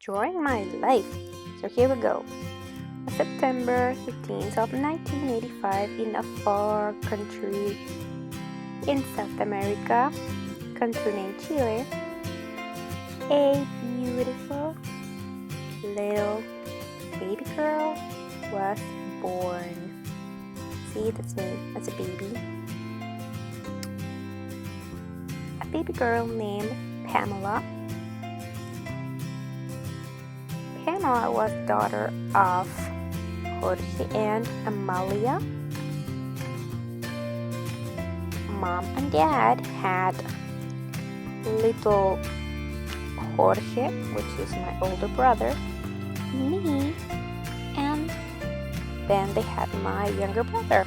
enjoying my life. So here we go. September 15th of 1985 in a far country in South America, country named Chile, a beautiful little baby girl was born. See, that's me. That's a baby. A baby girl named Pamela. Pamela was daughter of Jorge and Amalia. Mom and Dad had little Jorge, which is my older brother, me, and then they had my younger brother,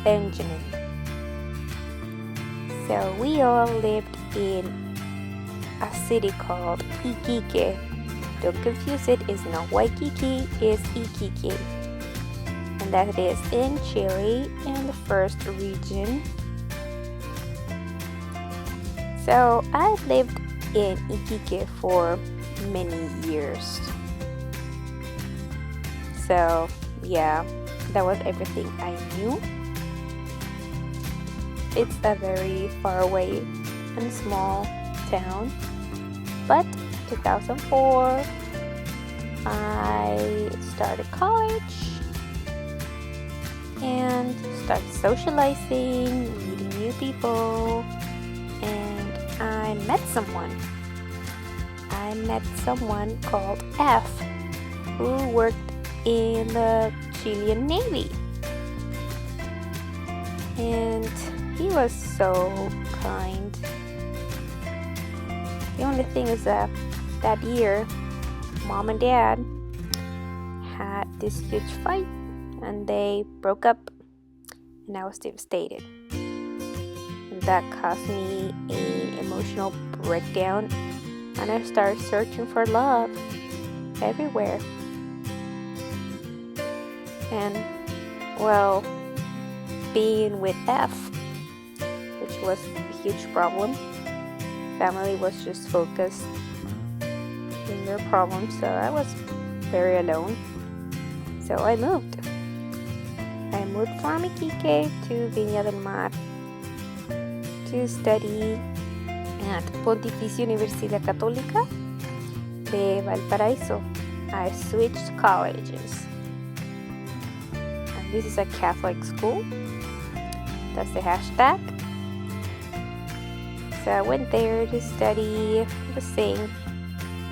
Benjamin. So we all lived in a city called Iquique. Don't confuse it, it's not Waikiki, it's Iquique. And that is in Chile, in the first region. So I lived in Iquique for many years. So yeah, that was everything I knew. It's a very far away and small town, but 2004 I started college and started socializing, meeting new people, and I met someone called F, who worked in the Chilean Navy, and he was so kind. The only thing is that year Mom and Dad had this huge fight and they broke up, and I was devastated, and that caused me an emotional breakdown, and I started searching for love everywhere. And well, being with F, which was a huge problem, family was just focused in their problems, so I was very alone. So I moved from Iquique to Viña del Mar to study at Pontificia Universidad Católica de Valparaíso. I switched colleges, and this is a Catholic school. That's the hashtag. So I went there to study the same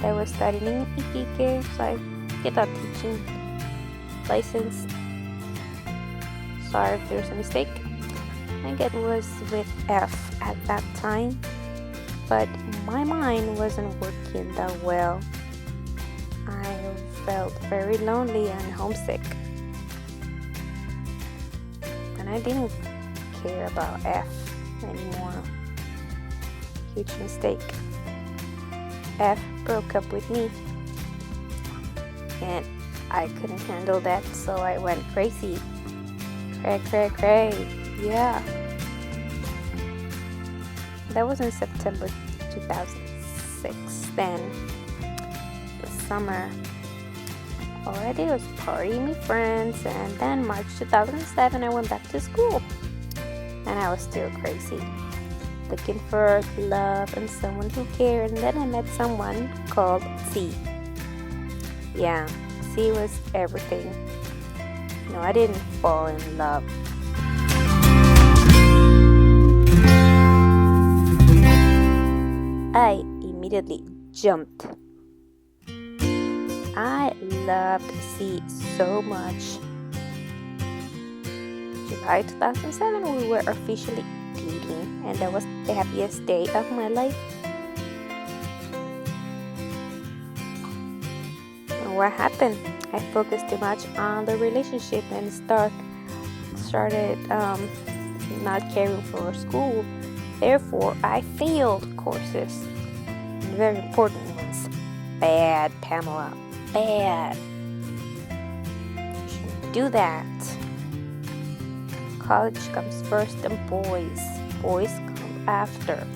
that I was studying in Iquique, so I get a teaching license. Sorry if there's a mistake. I think it was with F at that time, but my mind wasn't working that well. I felt very lonely and homesick, and I didn't care about F anymore. Huge mistake. F broke up with me, and I couldn't handle that, so I went crazy. Cray. Yeah. That was in September 2006. Then, the summer, all I did was party with friends, and then March 2007, I went back to school, and I was still crazy, looking for love and someone who cared. And then I met someone called C. Yeah, C was everything. No, I didn't fall in love. I immediately jumped. I loved C so much. July 2007, we were officially dating, and that was the happiest day of my life. And what happened? I focused too much on the relationship and started not caring for school. Therefore, I failed courses, very important ones. Bad, Pamela. Bad. You shouldn't do that. College comes first, and boys come after.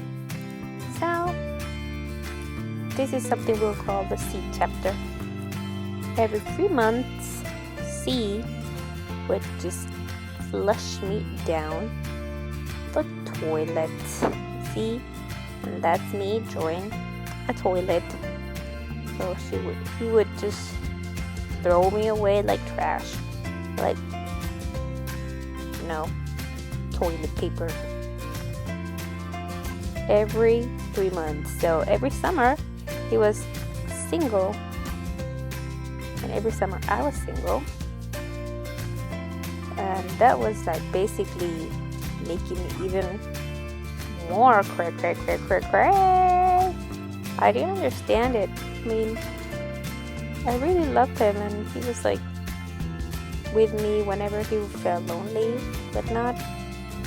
So this is something we'll call the C chapter. Every 3 months, C would just flush me down the toilet. See, and that's me drawing a toilet. So he would just throw me away like trash, like toilet paper. Every 3 months. So every summer he was single, and every summer I was single, and that was like basically making me even more cray. I didn't understand it. I mean, I really loved him, and he was like with me whenever he felt lonely, but not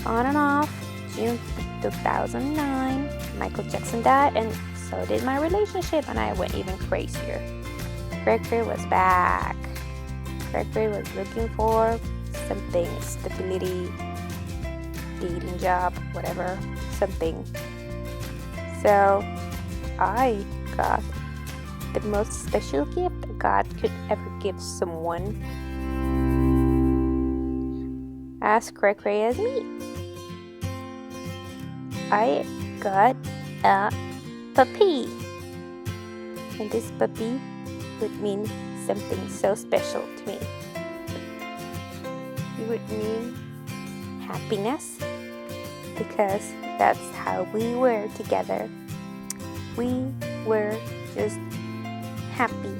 on and off. June 2009, Michael Jackson died, and so did my relationship, and I went even crazier. Gregory was back. Gregory was looking for something, stability, dating job, whatever, something. So I got the most special gift God could ever give someone. As cray as me. I got a puppy. And this puppy would mean something so special to me. It would mean happiness, because that's how we were together. We were just happy.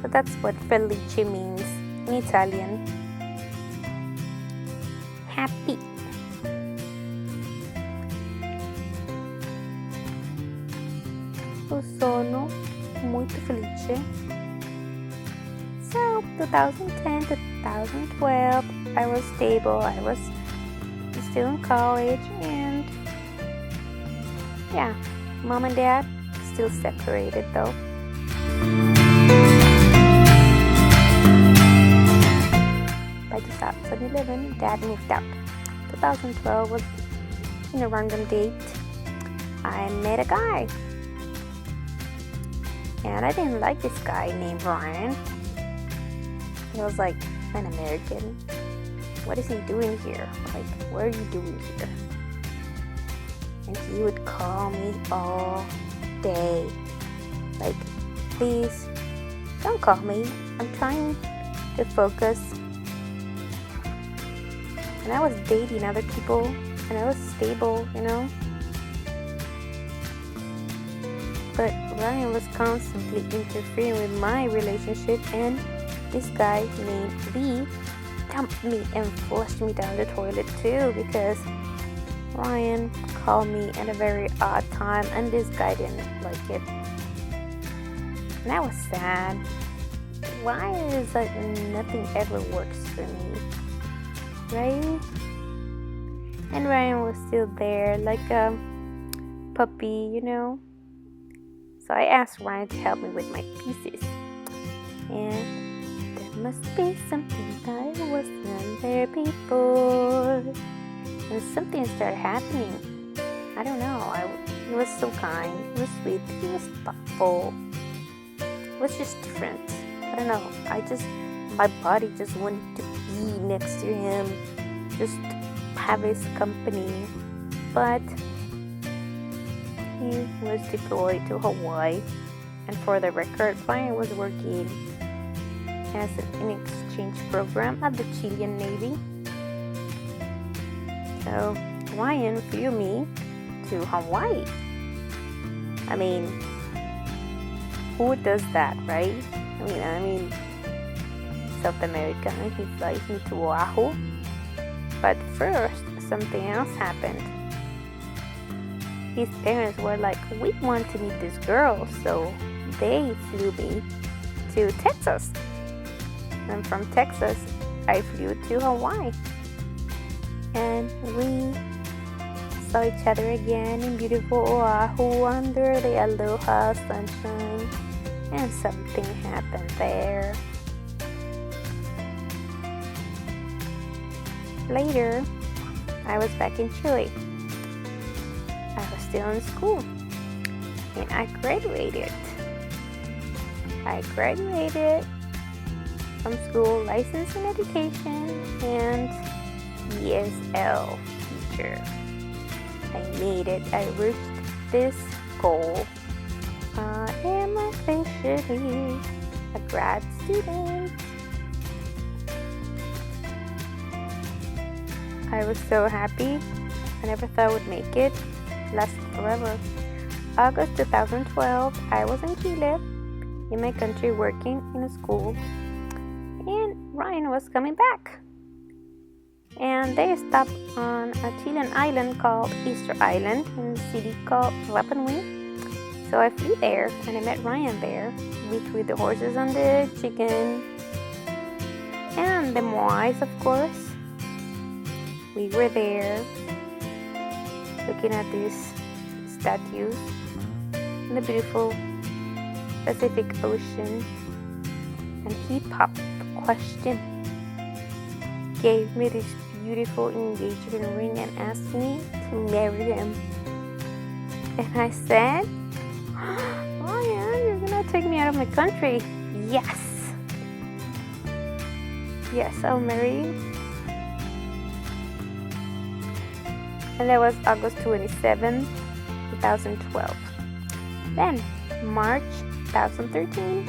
So that's what felice means in Italian. Happy. Sono molto felice. So 2010 to 2012, I was stable. I was still in college, and yeah, mom and dad still separated though. By 2011, dad moved out. 2012 was in a random date. I met a guy, and I didn't like this guy named Ryan. He was like an American. What is he doing here? Like, what are you doing here? And he would call me all day. Like, please, don't call me. I'm trying to focus. And I was dating other people, and I was stable, But Ryan was constantly interfering with my relationship, and this guy named Lee dumped me and flushed me down the toilet too, because Ryan called me at a very odd time, and this guy didn't like it. And I was sad. Why is like nothing ever works for me, right? And Ryan was still there like a puppy, So I asked Ryan to help me with my pieces, and there must be something that wasn't there before, and something started happening. I don't know. He was so kind. He was sweet. He was thoughtful. It was just different. I don't know. My body just wanted to be next to him, just have his company, but he was deployed to Hawaii, and for the record, Ryan was working as an exchange program at the Chilean Navy. So Ryan flew me to Hawaii. I mean, who does that, right? I mean, South America, he flies me to Oahu. But first, something else happened. His parents were like, we want to meet this girl, so they flew me to Texas. And from Texas, I flew to Hawaii. And we saw each other again in beautiful Oahu under the aloha sunshine. And something happened there. Later, I was back in Chile. I was still in school. and I graduated. I graduated from school, license in education, and ESL teacher. I made it. I reached this goal. I am officially a grad student. I was so happy. I never thought I would make it. It lasted forever. August 2012, I was in Chile, in my country, working in a school, and Ryan was coming back. And they stopped on a Chilean island called Easter Island in a city called Rapa Nui. So I flew there and I met Ryan there. We threw the horses on the chicken and the moais, of course. We were there looking at these statues in the beautiful Pacific Ocean. And he popped the question, gave me this beautiful engagement ring and asked me to marry him. And I said, oh yeah, you're gonna take me out of my country. Yes. Yes, I'll marry you. And that was August 27, 2012. Then, March 2013,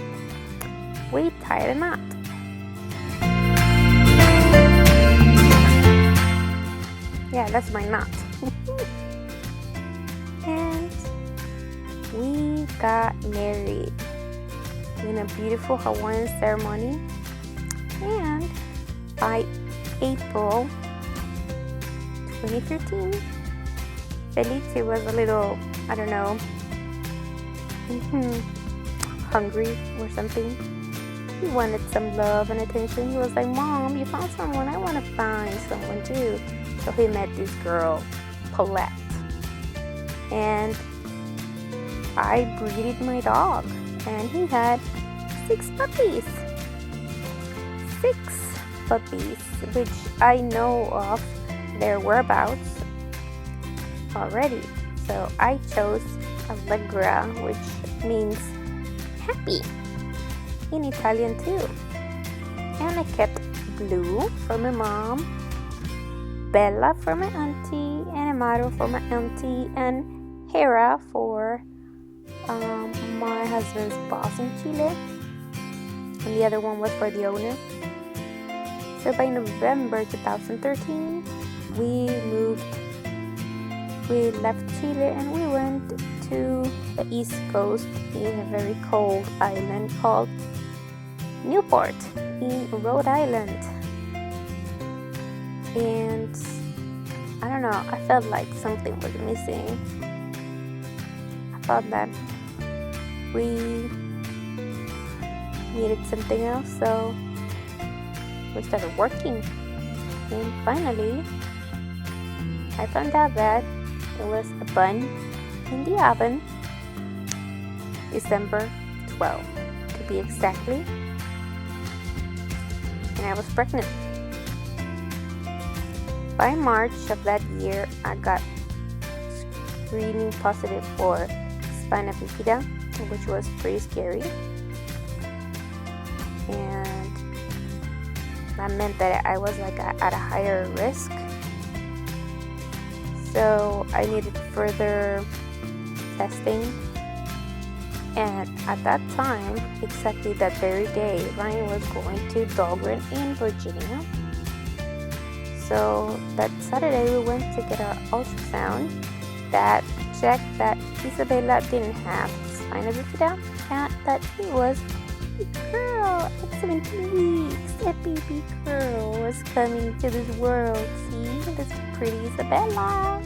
we tied a knot. Yeah, that's my knot. And we got married in a beautiful Hawaiian ceremony. And by April 2013, Felice was a little, I don't know, hungry or something. He wanted some love and attention. He was like, Mom, you found someone. I want to find someone too. So he met this girl, Paulette. And I breeded my dog. And he had 6 puppies. 6 puppies, which I know of their whereabouts already. So I chose Allegra, which means happy in Italian too. And I kept Blue for my mom, Bella for my auntie, and Amaro for my auntie, and Hera for my husband's boss in Chile. And the other one was for the owner. So by November 2013, we left Chile and we went to the East Coast in a very cold island called Newport in Rhode Island. And I don't know, I felt like something was missing. I thought that we needed something else, so we started working. And finally, I found out that it was a bun in the oven, December 12th to be exactly, and I was pregnant. By March of that year, I got screening positive for spina bifida, which was pretty scary, and that meant that I was like at a higher risk. So I needed further testing. And at that time, exactly that very day, Ryan was going to Dahlgren in Virginia. So that Saturday we went to get our ultrasound that checked that Isabella didn't have spina bifida and that he was a girl at 17 weeks. A baby girl was coming to this world. See, this pretty Isabella.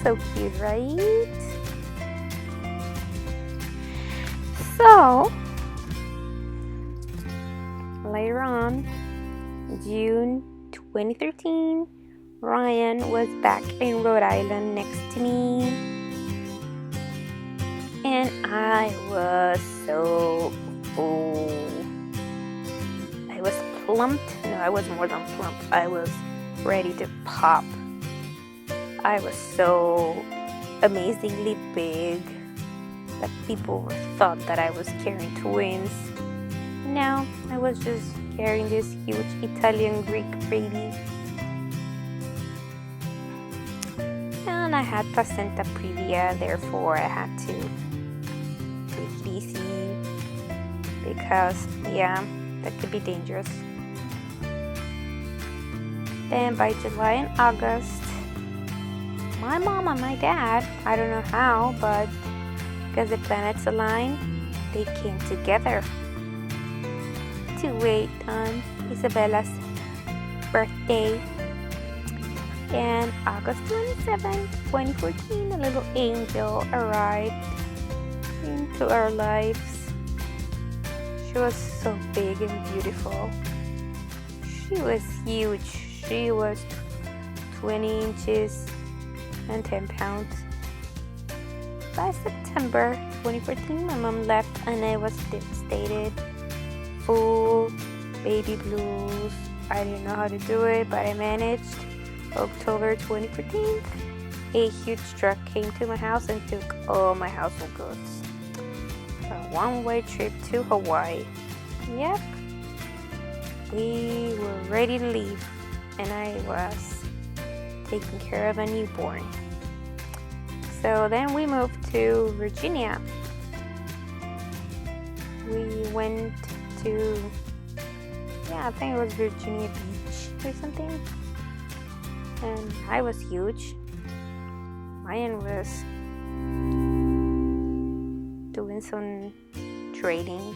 So cute, right? So later on, June 2013, Ryan was back in Rhode Island next to me, and I was so full. I was plumped. No, I was more than plump. I was ready to pop. I was so amazingly big that people thought that I was carrying twins. No, I was just carrying this huge Italian Greek baby. And I had placenta previa, therefore I had to take it easy because, yeah, that could be dangerous. Then by July and August, my mom and my dad, I don't know how, but because the planets align, they came together to wait on Isabella's birthday. And August 27, 2014, a little angel arrived into our lives. She was so big and beautiful. She was huge. She was 20 inches and 10 pounds. By September 2014, my mom left and I was devastated. Full baby blues. I didn't know how to do it, but I managed. October 2014, a huge truck came to my house and took all my household goods. A one-way trip to Hawaii. Yep. We were ready to leave, and I was taking care of a newborn. So then we moved to Virginia. We went to, I think it was Virginia Beach or something. And I was huge. Ryan was doing some trading.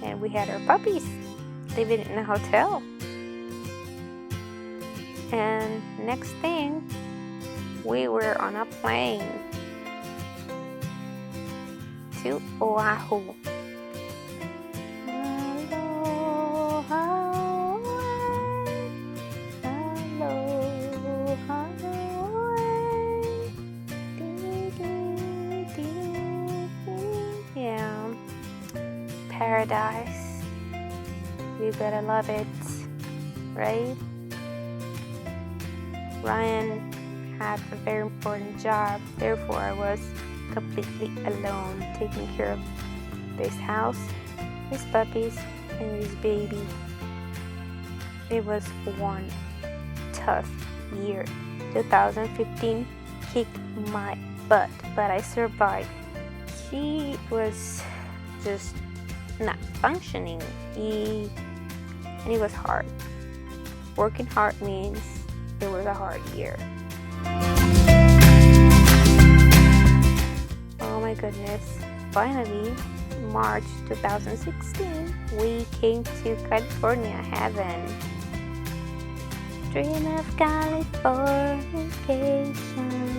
And we had our puppies living in a hotel. And next thing, we were on a plane to Oahu. Paradise. You gotta love it, right? Ryan had a very important job, therefore I was completely alone, taking care of this house, his puppies, and his baby. It was one tough year. 2015 kicked my butt, but I survived. He was just not functioning. And it was hard. Working hard means it was a hard year. Oh my goodness. Finally, March 2016, we came to California heaven. Dream of Californication.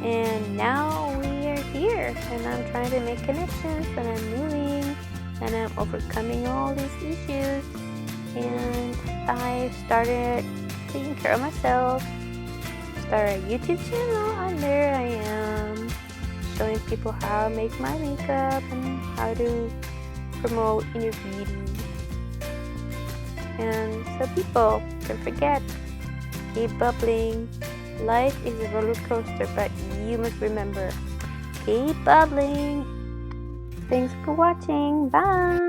And now we are here, and I'm trying to make connections, and I'm moving, and I'm overcoming all these issues. And I started taking care of myself, started a YouTube channel, and there I am showing people how to make my makeup and how to promote inner beauty. And so people don't forget, keep bubbling. Life is a roller coaster, but you must remember, keep bubbling. Thanks for watching. Bye.